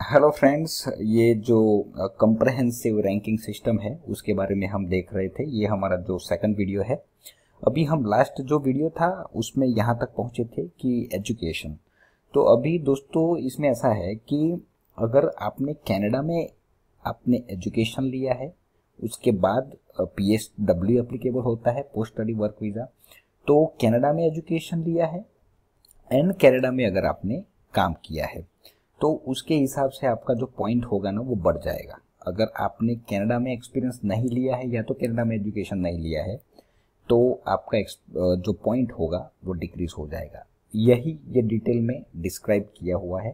Hello friends, ये जो comprehensive ranking system है उसके बारे में हम देख रहे थे। ये हमारा जो सेकंड वीडियो है। अभी हम लास्ट जो वीडियो था उसमें यहाँ तक पहुँचे थे कि एजुकेशन। तो अभी दोस्तों इसमें ऐसा है कि अगर आपने कनाडा में आपने एजुकेशन लिया है, उसके बाद PSW एप्लीकेबल होता है, पोस्ट स्टडी वर्क वीज़ा। तो कनाडा में एजुकेशन लिया है एंड कनाडा में अगर आपने काम किया है तो उसके हिसाब से आपका जो पॉइंट होगा ना वो बढ़ जाएगा। अगर आपने कनाडा में एक्सपीरियंस नहीं लिया है या तो कनाडा में एजुकेशन नहीं लिया है तो आपका जो पॉइंट होगा वो डिक्रीज हो जाएगा। यही ये डिटेल में डिस्क्राइब किया हुआ है।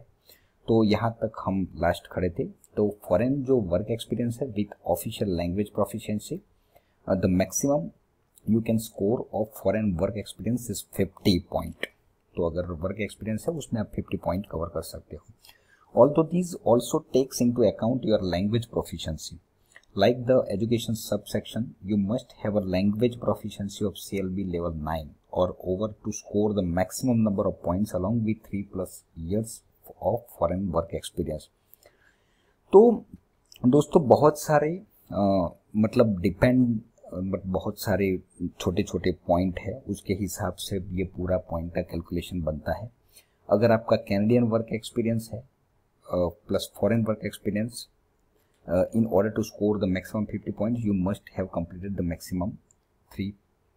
तो यहाँ तक हम लास्ट खड़े थे। तो फॉरेन जो वर्क एक्सपीरियंस है with official language proficiency, the maximum you can score of foreign work experience is 50 point. तो अगर वर्क एक्सपीरियंस है उसमें आप 50 पॉइंट कवर कर सकते हो। Although these also takes into account your language proficiency. Like the education subsection, you must have a language proficiency of CLB level 9 or over to score the maximum number of points along with 3+ years of foreign work experience. तो दोस्तों बहुत सारे मतलब बहुत सारे छोटे छोटे point है, उसके हिसाब से ये पूरा पॉइंट का कैलकुलेशन बनता है। अगर आपका कैनेडियन वर्क एक्सपीरियंस है plus foreign work experience, in order to score the maximum 50 points you must have completed the maximum 3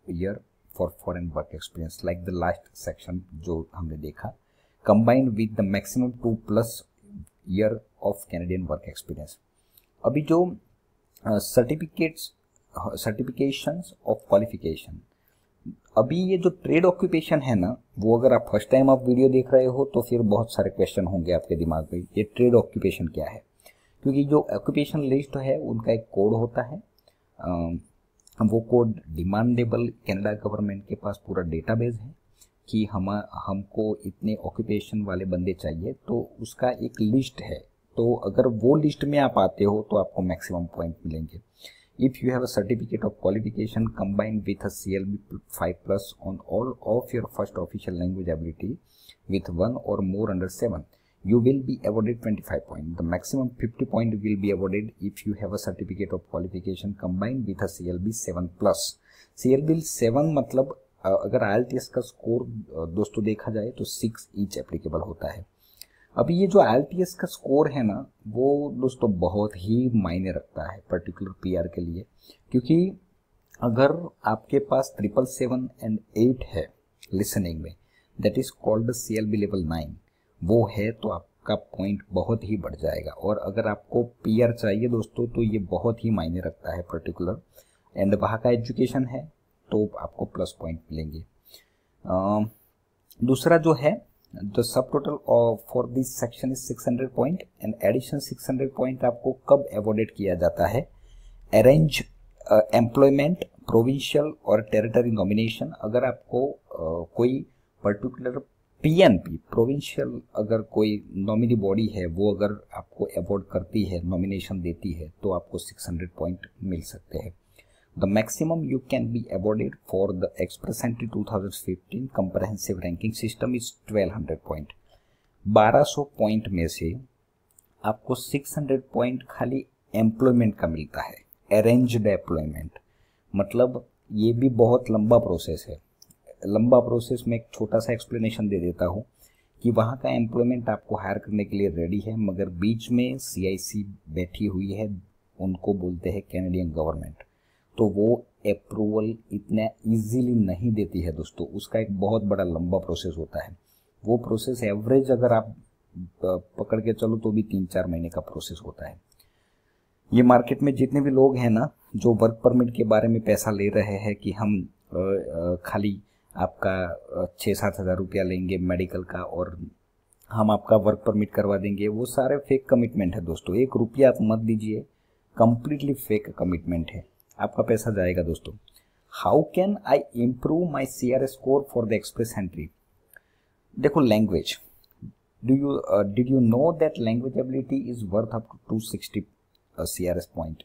year for foreign work experience, like the last section जो हमने देखा, combined with the maximum 2+ year of Canadian work experience. अभी जो certifications of qualification, अभी ये जो trade occupation है ना, वो अगर आप फर्स्ट टाइम आप वीडियो देख रहे हो तो फिर बहुत सारे क्वेश्चन होंगे आपके दिमाग में, ये ट्रेड ऑक्यूपेशन क्या है। क्योंकि जो ऑक्यूपेशन लिस्ट है उनका एक कोड होता है, वो कोड डिमांडेबल, कनाडा गवर्नमेंट के पास पूरा डेटाबेस है कि हमको इतने ऑक्यूपेशन वाले बंदे चाहिए, तो उसका एक लिस्ट है। तो अगर वो लिस्ट में आप आते हो तो आपको मैक्सिमम पॉइंट मिलेंगे। If you have a certificate of qualification combined with a CLB 5+ on all of your first official language ability with 1 or more under 7, you will be awarded 25 points. The maximum 50 points will be awarded if you have a certificate of qualification combined with a CLB 7+. CLB 7 मतलब अगर IELTS का score दोस्तों देखा जाए तो 6 each applicable होता है। अभी ये जो IELTS का स्कोर है ना वो दोस्तों बहुत ही मायने रखता है पर्टिकुलर PR के लिए, क्योंकि अगर आपके पास 777 एंड 8 है लिसनिंग में, that is called CLB level 9, वो है तो आपका पॉइंट बहुत ही बढ़ जाएगा। और अगर आपको PR चाहिए दोस्तों तो ये बहुत ही मायने रखता है पर्टिकुलर, एंड वहाँ का एजुकेशन है तो आपको प्लस पॉइंट मिलेंगे। दूसरा जो है the subtotal for this section is 600 point and addition 600 point आपको कब awarded किया जाता है? Arrange employment, provincial और territory nomination। अगर आपको कोई particular PNP provincial अगर कोई नॉमिनी बॉडी है वो अगर आपको अवॉर्ड करती है, नॉमिनेशन देती है, तो आपको 600 पॉइंट मिल सकते हैं। The maximum you can be awarded for the Express Entry 2015 comprehensive ranking system is 1200 point। 1200 point में से आपको 600 पॉइंट खाली एम्प्लॉयमेंट का मिलता है। अरेंज्ड एम्प्लॉयमेंट मतलब ये भी बहुत लंबा प्रोसेस है। लंबा प्रोसेस में एक छोटा सा एक्सप्लेनेशन दे देता हूँ कि वहाँ का एम्प्लॉयमेंट आपको हायर करने के लिए रेडी है, मगर बीच में CIC बैठी हुई है, उनको बोलते हैं कैनेडियन गवर्नमेंट, तो वो अप्रूवल इतना इजीली नहीं देती है दोस्तों। उसका एक बहुत बड़ा लंबा प्रोसेस होता है। वो प्रोसेस एवरेज अगर आप पकड़ के चलो तो भी 3-4 महीने का प्रोसेस होता है। ये मार्केट में जितने भी लोग हैं ना जो वर्क परमिट के बारे में पैसा ले रहे हैं कि हम खाली आपका 6-7 हज़ार रुपया लेंगे मेडिकल का और हम आपका वर्क परमिट करवा देंगे, वो सारे फेक कमिटमेंट है दोस्तों। 1 रुपया आप मत दीजिए, कंप्लीटली फेक कमिटमेंट है, आपका पैसा जाएगा दोस्तों। How can I improve my CRS score for the express entry? देखो language, did you know that language ability is worth up to 260 CRS point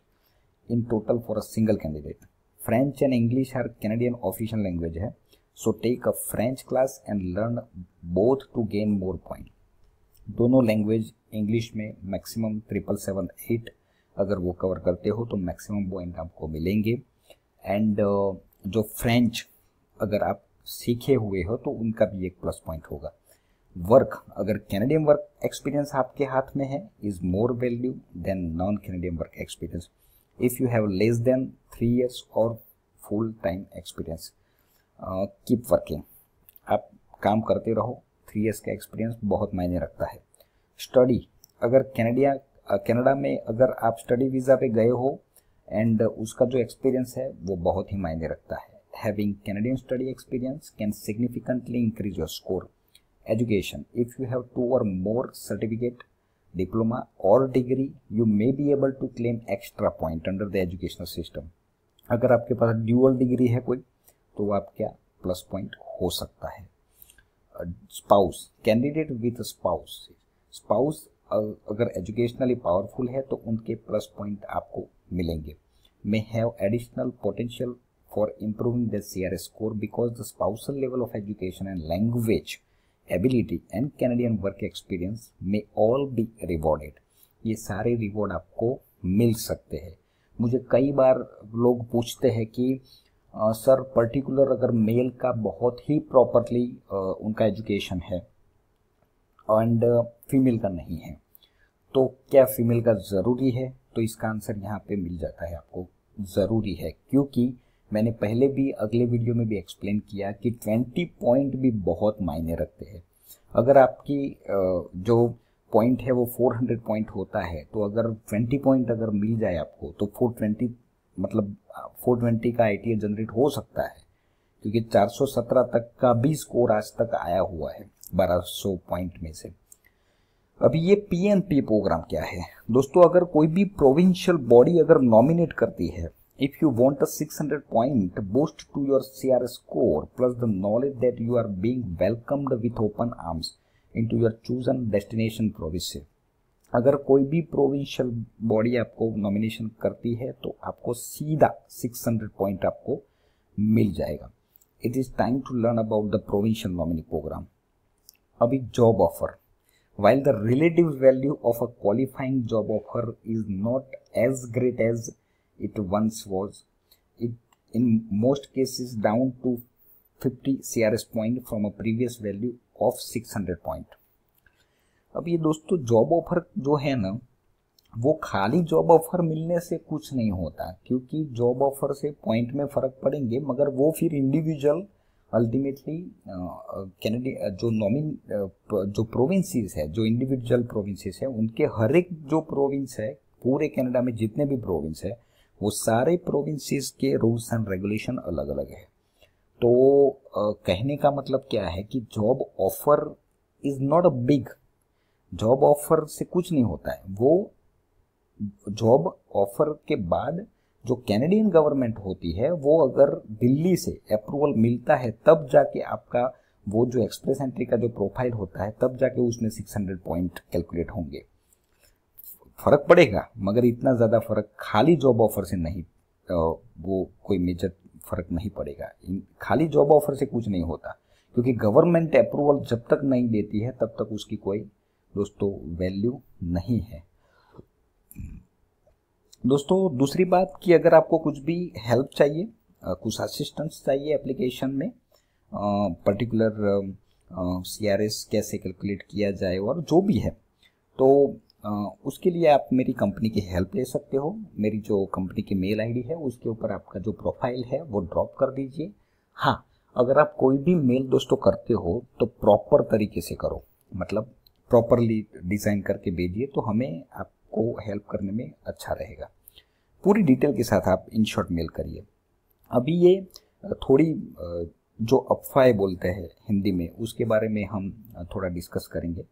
in total for a single candidate. French and English are Canadian official language है, so take a French class and learn both to gain more point. दोनों language English में maximum 777-8 अगर वो cover करते हो तो maximum point आपको मिलेंगे। एंड जो फ्रेंच अगर आप सीखे हुए हो तो उनका भी एक प्लस पॉइंट होगा। वर्क, अगर कैनेडियन वर्क एक्सपीरियंस आपके हाथ में है, is more value than non Canadian work experience if you have less than 3 years और full time experience. Keep working, आप काम करते रहो, 3 years का एक्सपीरियंस बहुत मायने रखता है। स्टडी, अगर कनाडा में अगर आप स्टडी वीज़ा पे गए हो एंड उसका जो एक्सपीरियंस है वो बहुत ही मायने रखता है। Having Canadian study experience can significantly increase your score. Education, if you have 2 or more certificate, diploma or degree, you may be able to claim extra point under the educational system। अगर आपके पास dual degree है कोई तो आप क्या plus point हो सकता है। स्पाउस, कैंडिडेट विथ स्पाउस अगर एजुकेशनली पावरफुल है तो उनके प्लस पॉइंट आपको मिलेंगे। May have additional potential for improving the CRS score because the spousal level of education and language ability and Canadian work experience में ऑल बी रिवॉर्डेड। ये सारे reward आपको मिल सकते हैं। मुझे कई बार लोग पूछते हैं कि सर पर्टिकुलर अगर मेल का बहुत ही प्रॉपरली उनका एजुकेशन है एंड फीमेल का नहीं है तो क्या फीमेल का ज़रूरी है? तो इसका आंसर यहाँ पे मिल जाता है आपको, ज़रूरी है, क्योंकि मैंने पहले भी अगले वीडियो में भी एक्सप्लेन किया कि 20 पॉइंट भी बहुत मायने रखते हैं। अगर आपकी जो पॉइंट है वो 400 पॉइंट होता है तो अगर 20 पॉइंट अगर मिल जाए आपको तो 420 मतलब 420 का ITA जनरेट हो सकता है, क्योंकि 417 तक का भी स्कोर आज तक आया हुआ है 1200 पॉइंट में से। अभी ये PNP प्रोग्राम क्या है दोस्तों? अगर कोई भी प्रोविंशियल बॉडी अगर नॉमिनेट करती है, if you want a 600 point boost to your CRS score plus the knowledge that you are being welcomed with open arms into your chosen destination province, अगर कोई भी प्रोविंशियल बॉडी आपको nomination करती है तो आपको सीधा 600 पॉइंट आपको मिल जाएगा। It is time to learn about the provincial nominee programme. अभी job offer, while the relative value of a qualifying job offer is not as great as it once was, it in most cases down to 50 CRS point from a previous value of 600 point। अब ये दोस्तों job offer जो है ना वो खाली job offer मिलने से कुछ नहीं होता, क्योंकि जॉब ऑफर से पॉइंट में फर्क पड़ेंगे मगर वो फिर इंडिविजुअल अल्टीमेटली कैनेडिया जो प्रोविंसेस है, जो इंडिविजुअल प्रोविंसेस है, उनके हर एक जो प्रोविंस है पूरे कनाडा में जितने भी प्रोविंस है वो सारे प्रोविंसेस के रूल्स एंड रेगुलेशन अलग अलग है। तो कहने का मतलब क्या है कि job offer is not a big, job offer से कुछ नहीं होता है। वो जॉब ऑफर के बाद जो कैनेडियन गवर्नमेंट होती है वो अगर दिल्ली से अप्रूवल मिलता है तब जाके आपका वो जो एक्सप्रेस एंट्री का जो प्रोफाइल होता है तब जाके उसमें 600 पॉइंट कैलकुलेट होंगे। फर्क पड़ेगा मगर इतना ज़्यादा फर्क खाली जॉब ऑफर से नहीं, वो कोई मेजर फर्क नहीं पड़ेगा। खाली जॉब ऑफर से कुछ नहीं होता, क्योंकि गवर्नमेंट अप्रूवल जब तक नहीं देती है तब तक उसकी कोई दोस्तों वैल्यू नहीं है। दोस्तों दूसरी बात कि अगर आपको कुछ भी हेल्प चाहिए, कुछ असिस्टेंस चाहिए एप्लीकेशन में, पर्टिकुलर CRS कैसे कैलकुलेट किया जाए और जो भी है, तो उसके लिए आप मेरी कंपनी की हेल्प ले सकते हो। मेरी जो कंपनी की मेल ID है उसके ऊपर आपका जो प्रोफाइल है वो ड्रॉप कर दीजिए। हाँ, अगर आप कोई भी मेल दोस्तों करते हो तो प्रॉपर तरीके से करो, मतलब प्रॉपरली डिज़ाइन करके भेजिए, तो हमें आपको हेल्प करने में अच्छा रहेगा। पूरी डिटेल के साथ आप इन शॉर्ट मेल करिए। अभी ये थोड़ी जो अफवाहें बोलते हैं हिंदी में उसके बारे में हम थोड़ा डिस्कस करेंगे।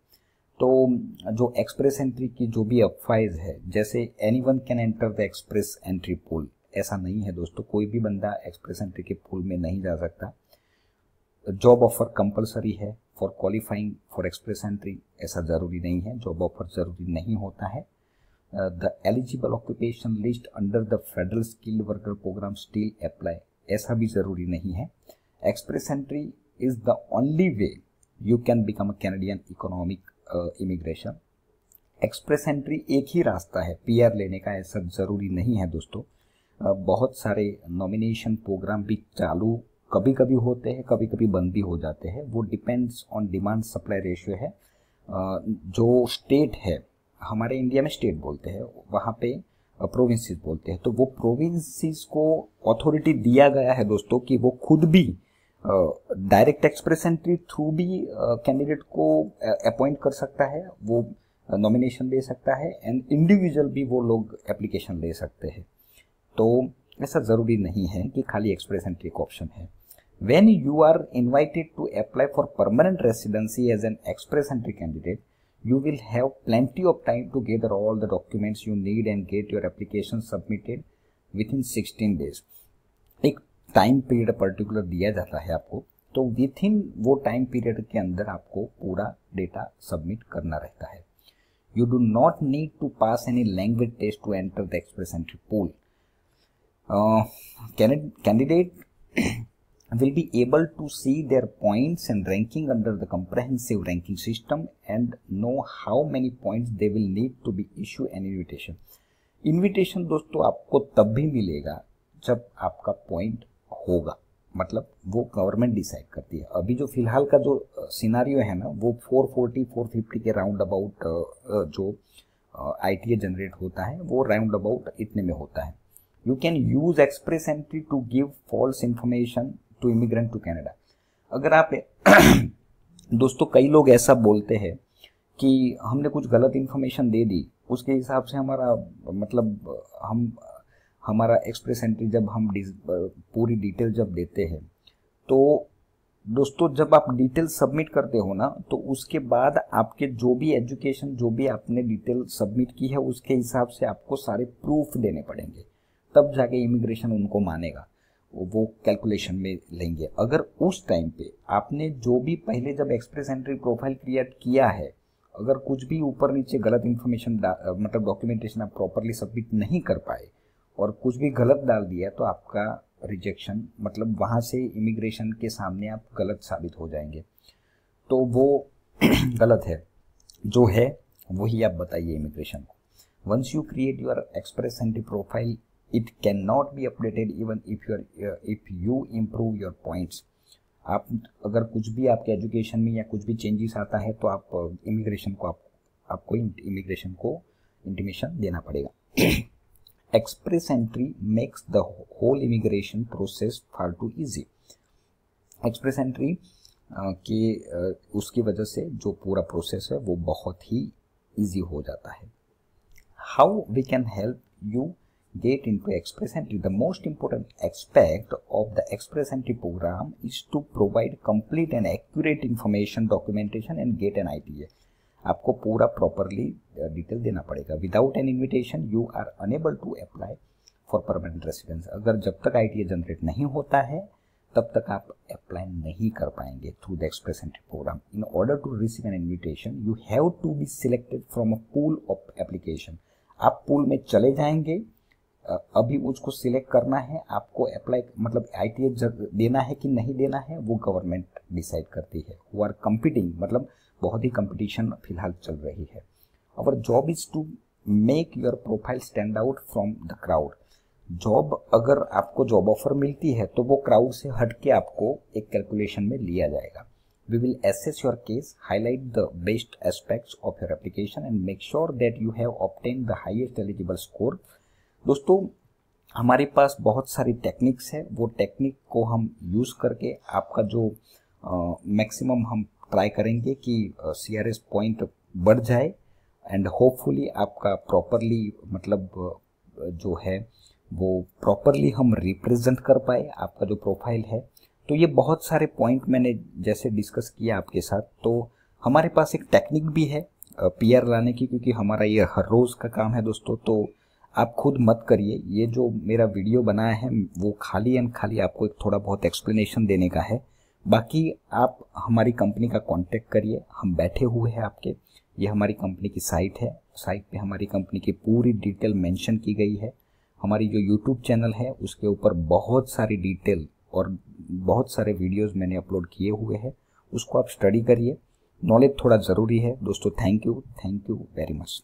तो जो एक्सप्रेस एंट्री की जो भी अफवाहें है, जैसे anyone can enter the express entry pool, ऐसा नहीं है दोस्तों, कोई भी बंदा एक्सप्रेस एंट्री के पूल में नहीं जा सकता। जॉब ऑफर कंपलसरी है for qualifying for express entry, ऐसा ज़रूरी नहीं है, जॉब ऑफर ज़रूरी नहीं होता है। The eligible occupation list under the federal skill worker programme still apply, ऐसा भी ज़रूरी नहीं है। Express entry is the only way you can become a Canadian economic immigration. Express entry एक ही रास्ता है पीआर लेने का, ऐसा ज़रूरी नहीं है दोस्तों। बहुत सारे नॉमिनेशन प्रोग्राम भी चालू कभी कभी होते हैं, कभी कभी बंद भी हो जाते हैं, वो depends on demand supply ratio है। जो स्टेट है, हमारे इंडिया में स्टेट बोलते हैं, वहाँ पे प्रोविंसेस बोलते हैं, तो वो प्रोविंसेस को अथॉरिटी दिया गया है दोस्तों कि वो खुद भी डायरेक्ट एक्सप्रेस एंट्री थ्रू भी कैंडिडेट को अपॉइंट कर सकता है, वो नॉमिनेशन दे सकता है, एंड इंडिविजुअल भी वो लोग एप्लीकेशन ले सकते हैं। तो ऐसा ज़रूरी नहीं है कि खाली एक्सप्रेस एंट्री का ऑप्शन है। When you are invited to apply for permanent residency as an express entry candidate, you will have plenty of time to gather all the documents you need and get your application submitted within 16 days. एक time period particular दिया जाता है आपको, तो with इन वो time period के अंदर आपको पूरा डेटा सबमिट करना रहता है। You do not need to pass any language test to enter the express entry pool. Candidate will be able to see their points and ranking under the comprehensive ranking system and know how many points they will need to be issue an invitation. Invitation दोस्तों आपको तब भी मिलेगा जब आपका point होगा, मतलब वो गवर्नमेंट डिसाइड करती है। अभी जो फिलहाल का जो सिनारियो है ना, वो 440-450 के राउंड अबाउट जो ITA जनरेट होता है, वो राउंड अबाउट इतने में होता है। You can use express entry to give false information to immigrant to Canada. अगर आप दोस्तों, कई लोग ऐसा बोलते हैं कि हमने कुछ गलत इंफॉर्मेशन दे दी, उसके हिसाब से हमारा मतलब हमारा एक्सप्रेस एंट्री जब हम पूरी डिटेल जब देते हैं, तो दोस्तों जब आप डिटेल सबमिट करते हो ना, तो उसके बाद आपके जो भी एजुकेशन, जो भी आपने डिटेल सबमिट की है, उसके हिसाब से आपको सारे प्रूफ देने पड़ेंगे, तब जाके इमिग्रेशन उनको मानेगा, वो कैलकुलेशन में लेंगे। अगर उस टाइम पे आपने जो भी पहले जब एक्सप्रेस एंट्री प्रोफाइल क्रिएट किया है, अगर कुछ भी ऊपर नीचे गलत इन्फॉर्मेशन मतलब डॉक्यूमेंटेशन आप प्रॉपरली सबमिट नहीं कर पाए और कुछ भी गलत डाल दिया, तो आपका रिजेक्शन, मतलब वहाँ से इमिग्रेशन के सामने आप गलत साबित हो जाएंगे। तो वो गलत है, जो है वही आप बताइए इमिग्रेशन को। Once you create your express entry profile, it cannot be updated even if you improve your points. आप अगर कुछ भी आपके एजुकेशन में या कुछ भी चेंजेस आता है, तो आप इमिग्रेशन को आपको इमिग्रेशन को इंटीमेशन देना पड़ेगा। Express entry makes the whole immigration process far too easy. Express entry के उसकी वजह से जो पूरा प्रोसेस है वो बहुत ही इजी हो जाता है। How we can help you get into express entry? The most important aspect of the express entry program is to provide complete and accurate information, documentation and get an ITA. आपको पूरा properly detail देना पड़ेगा। Without an invitation you are unable to apply for permanent residence. अगर जब तक ITA generate नहीं होता है, तब तक आप अप्लाई नहीं कर पाएंगे through the express entry programme. In order to receive an invitation you have to be selected from a pool of application. आप पूल में चले जाएंगे, अभी उसको सिलेक्ट करना है, आपको अप्लाई मतलब ITA देना है कि नहीं देना है, वो गवर्नमेंट डिसाइड करती है। वो आर कंपीटिंग, मतलब बहुत ही कंपटीशन फिलहाल चल रही है। Our job is to make your profile stand out from the crowd. Job, अगर आपको जॉब ऑफर मिलती है, तो वो क्राउड से हट के आपको एक कैलकुलेशन में लिया जाएगा। We will assess your case, highlight the best aspects of your application and make sure that you have obtain the highest eligible score. दोस्तों, हमारे पास बहुत सारी टेक्निक्स है, वो टेक्निक को हम यूज़ करके आपका जो मैक्सिमम हम ट्राई करेंगे कि CRS पॉइंट बढ़ जाए एंड होपफुली आपका प्रॉपरली मतलब जो है वो प्रॉपरली हम रिप्रेजेंट कर पाए आपका जो प्रोफाइल है। तो ये बहुत सारे पॉइंट मैंने जैसे डिस्कस किया आपके साथ, तो हमारे पास एक टेक्निक भी है PR लाने की, क्योंकि हमारा ये हर रोज़ का काम है दोस्तों। तो आप खुद मत करिए, ये जो मेरा वीडियो बनाया है वो खाली एंड खाली आपको एक थोड़ा बहुत एक्सप्लेनेशन देने का है। बाकी आप हमारी कंपनी का कांटेक्ट करिए, हम बैठे हुए हैं आपके। ये हमारी कंपनी की साइट है, साइट पे हमारी कंपनी की पूरी डिटेल मेंशन की गई है। हमारी जो यूट्यूब चैनल है उसके ऊपर बहुत सारी डिटेल और बहुत सारे वीडियोस मैंने अपलोड किए हुए हैं, उसको आप स्टडी करिए। नॉलेज थोड़ा ज़रूरी है दोस्तों। Thank you very much.